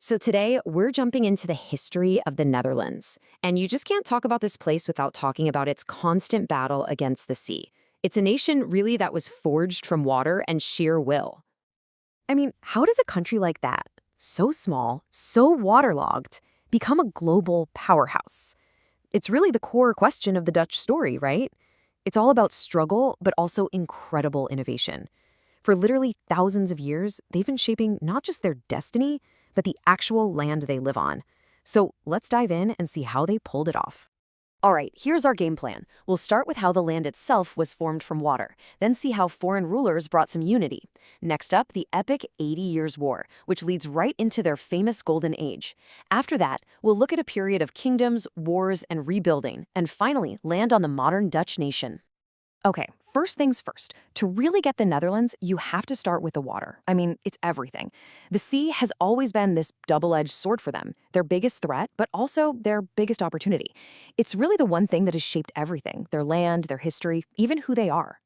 So today, we're jumping into the history of the Netherlands. And you just can't talk about this place without talking about its constant battle against the sea. It's a nation really that was forged from water and sheer will. I mean, how does a country like that, so small, so waterlogged, become a global powerhouse? It's really the core question of the Dutch story, right? It's all about struggle, but also incredible innovation. For literally thousands of years, they've been shaping not just their destiny, but the actual land they live on. So let's dive in and see how they pulled it off. All right, here's our game plan. We'll start with how the land itself was formed from water, then see how foreign rulers brought some unity. Next up, the epic 80 Years' War, which leads right into their famous Golden Age. After that, we'll look at a period of kingdoms, wars, and rebuilding, and finally land on the modern Dutch nation. Okay, first things first. To really get the Netherlands, you have to start with the water. I mean, it's everything. The sea has always been this double-edged sword for them, their biggest threat, but also their biggest opportunity. It's really the one thing that has shaped everything, their land, their history, even who they are.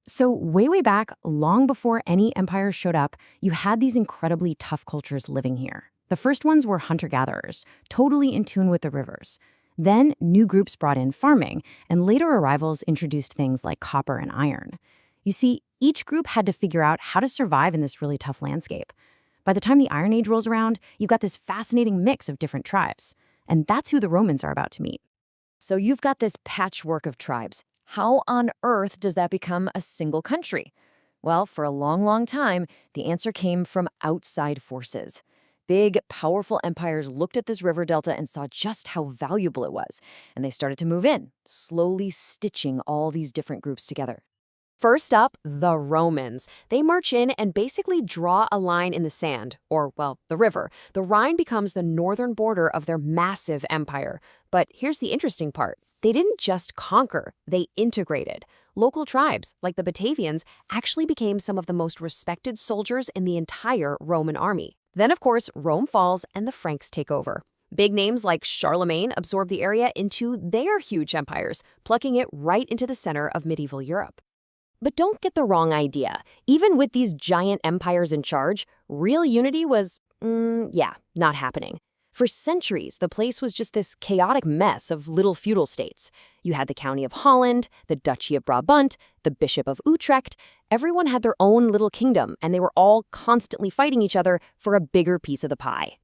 So way back, long before any empires showed up, you had these incredibly tough cultures living here. The first ones were hunter-gatherers, totally in tune with the rivers. Then new groups brought in farming, and later arrivals introduced things like copper and iron. You see, each group had to figure out how to survive in this really tough landscape. By the time the Iron Age rolls around, you've got this fascinating mix of different tribes. And that's who the Romans are about to meet. So you've got this patchwork of tribes. How on earth does that become a single country? Well, for a long time, the answer came from outside forces. Big, powerful empires looked at this river delta and saw just how valuable it was, and they started to move in, slowly stitching all these different groups together. First up, the Romans. They march in and basically draw a line in the sand, or, well, the river. The Rhine becomes the northern border of their massive empire. But here's the interesting part. They didn't just conquer, they integrated. Local tribes, like the Batavians, actually became some of the most respected soldiers in the entire Roman army. Then, of course, Rome falls and the Franks take over. Big names like Charlemagne absorb the area into their huge empires, plucking it right into the center of medieval Europe. But don't get the wrong idea. Even with these giant empires in charge, real unity was, not happening. For centuries, the place was just this chaotic mess of little feudal states. You had the County of Holland, the Duchy of Brabant, the Bishop of Utrecht. Everyone had their own little kingdom, and they were all constantly fighting each other for a bigger piece of the pie.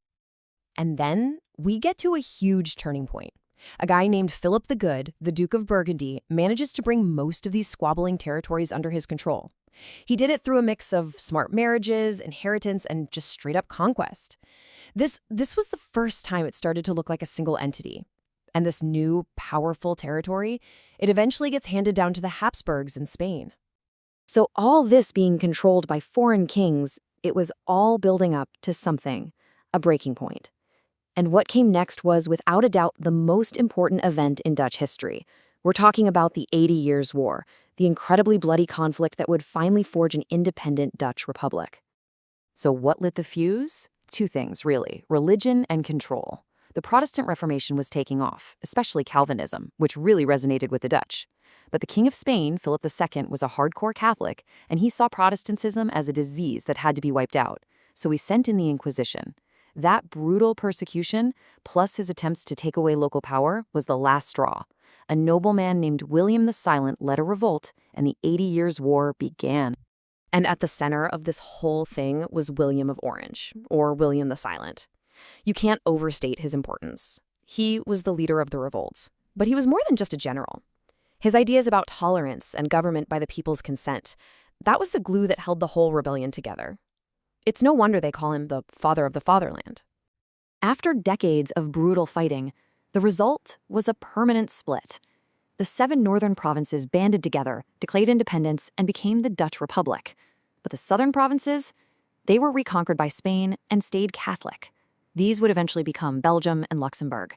And then we get to a huge turning point. A guy named Philip the Good, the Duke of Burgundy, manages to bring most of these squabbling territories under his control. He did it through a mix of smart marriages, inheritance, and just straight-up conquest. This was the first time it started to look like a single entity. And this new, powerful territory, it eventually gets handed down to the Habsburgs in Spain. So all this being controlled by foreign kings, it was all building up to something, a breaking point. And what came next was, without a doubt, the most important event in Dutch history. We're talking about the 80 Years' War, the incredibly bloody conflict that would finally forge an independent Dutch republic. So what lit the fuse? Two things, really: religion and control. The Protestant Reformation was taking off, especially Calvinism, which really resonated with the Dutch. But the King of Spain, Philip II, was a hardcore Catholic, and he saw Protestantism as a disease that had to be wiped out. So he sent in the Inquisition. That brutal persecution, plus his attempts to take away local power, was the last straw. A nobleman named William the Silent led a revolt, and the 80 Years' War began. And at the center of this whole thing was William of Orange, or William the Silent. You can't overstate his importance. He was the leader of the revolt, but he was more than just a general. His ideas about tolerance and government by the people's consent, that was the glue that held the whole rebellion together. It's no wonder they call him the father of the fatherland. After decades of brutal fighting, the result was a permanent split. The 7 northern provinces banded together, declared independence, and became the Dutch Republic. But the southern provinces, they were reconquered by Spain and stayed Catholic. These would eventually become Belgium and Luxembourg.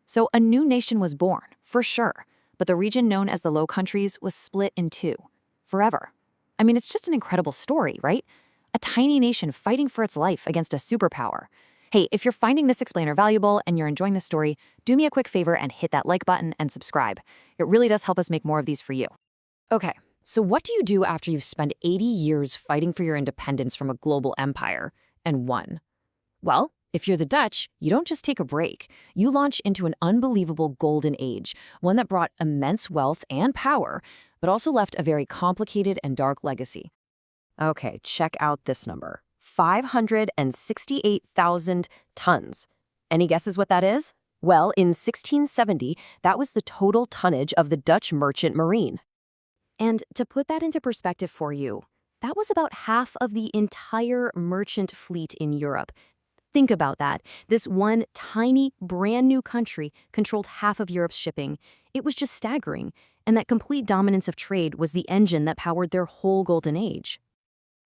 So a new nation was born, for sure, but the region known as the Low Countries was split in two, forever. I mean, it's just an incredible story, right? A tiny nation fighting for its life against a superpower. Hey, if you're finding this explainer valuable and you're enjoying this story, do me a quick favor and hit that like button and subscribe. It really does help us make more of these for you. Okay, so what do you do after you've spent 80 years fighting for your independence from a global empire and won? Well, If you're the Dutch, you don't just take a break. You launch into an unbelievable golden age, one that brought immense wealth and power, but also left a very complicated and dark legacy. Okay, check out this number. 568,000 tons. Any guesses what that is? Well, in 1670, that was the total tonnage of the Dutch merchant marine. And to put that into perspective for you, that was about half of the entire merchant fleet in Europe. Think about that. This one tiny, brand new country controlled half of Europe's shipping. It was just staggering. And that complete dominance of trade was the engine that powered their whole golden age.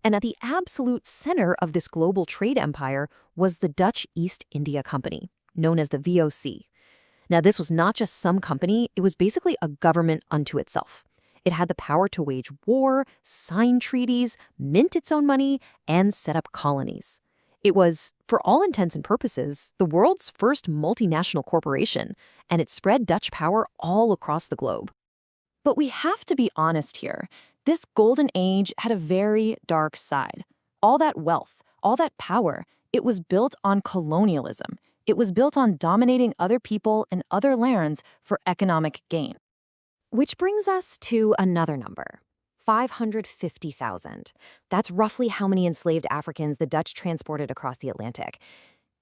And at the absolute center of this global trade empire was the Dutch East India Company, known as the VOC. Now, this was not just some company, it was basically a government unto itself. It had the power to wage war, sign treaties, mint its own money, and set up colonies. It was, for all intents and purposes, the world's first multinational corporation, and it spread Dutch power all across the globe. But we have to be honest here. This golden age had a very dark side. All that wealth, all that power, it was built on colonialism. It was built on dominating other people and other lands for economic gain. Which brings us to another number, 550,000. That's roughly how many enslaved Africans the Dutch transported across the Atlantic.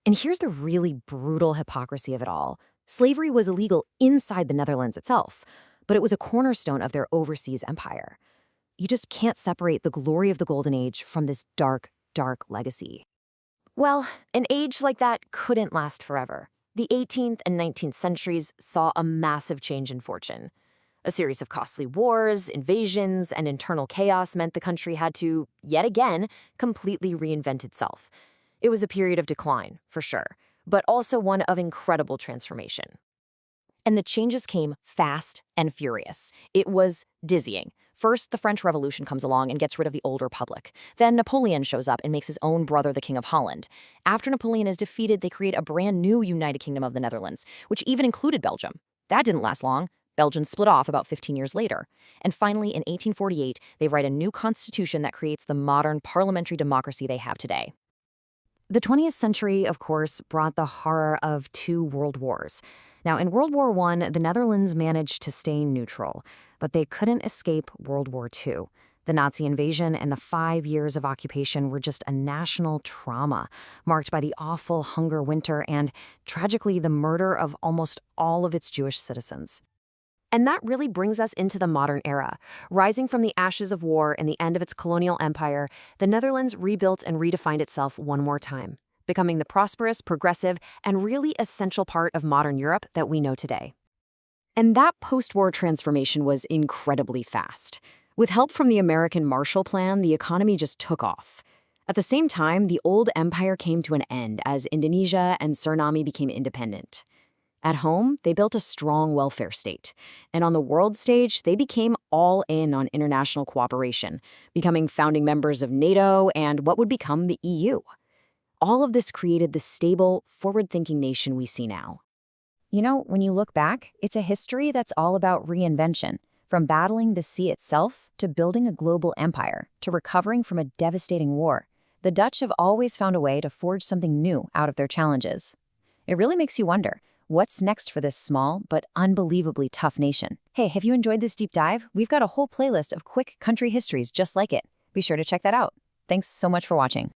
And here's the really brutal hypocrisy of it all. Slavery was illegal inside the Netherlands itself, but it was a cornerstone of their overseas empire. You just can't separate the glory of the Golden Age from this dark, dark legacy. Well, an age like that couldn't last forever. The 18th and 19th centuries saw a massive change in fortune. A series of costly wars, invasions, and internal chaos meant the country had to, yet again, completely reinvent itself. It was a period of decline, for sure, but also one of incredible transformation. And the changes came fast and furious. It was dizzying. First, the French Revolution comes along and gets rid of the old republic. Then Napoleon shows up and makes his own brother the King of Holland. After Napoleon is defeated, they create a brand new United Kingdom of the Netherlands, which even included Belgium. That didn't last long. Belgium split off about 15 years later. And finally, in 1848, they write a new constitution that creates the modern parliamentary democracy they have today. The 20th century, of course, brought the horror of 2 world wars. Now, in World War I, the Netherlands managed to stay neutral, but they couldn't escape World War II. The Nazi invasion and the 5 years of occupation were just a national trauma, marked by the awful hunger winter and, tragically, the murder of almost all of its Jewish citizens. And that really brings us into the modern era. Rising from the ashes of war and the end of its colonial empire, the Netherlands rebuilt and redefined itself one more time, becoming the prosperous, progressive, and really essential part of modern Europe that we know today. And that post-war transformation was incredibly fast. With help from the American Marshall Plan, the economy just took off. At the same time, the old empire came to an end as Indonesia and Suriname became independent. At home, they built a strong welfare state. And on the world stage, they became all in on international cooperation, becoming founding members of NATO and what would become the EU. All of this created the stable, forward-thinking nation we see now. You know, when you look back, it's a history that's all about reinvention. From battling the sea itself, to building a global empire, to recovering from a devastating war. The Dutch have always found a way to forge something new out of their challenges. It really makes you wonder, what's next for this small but unbelievably tough nation? Hey, have you enjoyed this deep dive? We've got a whole playlist of quick country histories just like it. Be sure to check that out. Thanks so much for watching.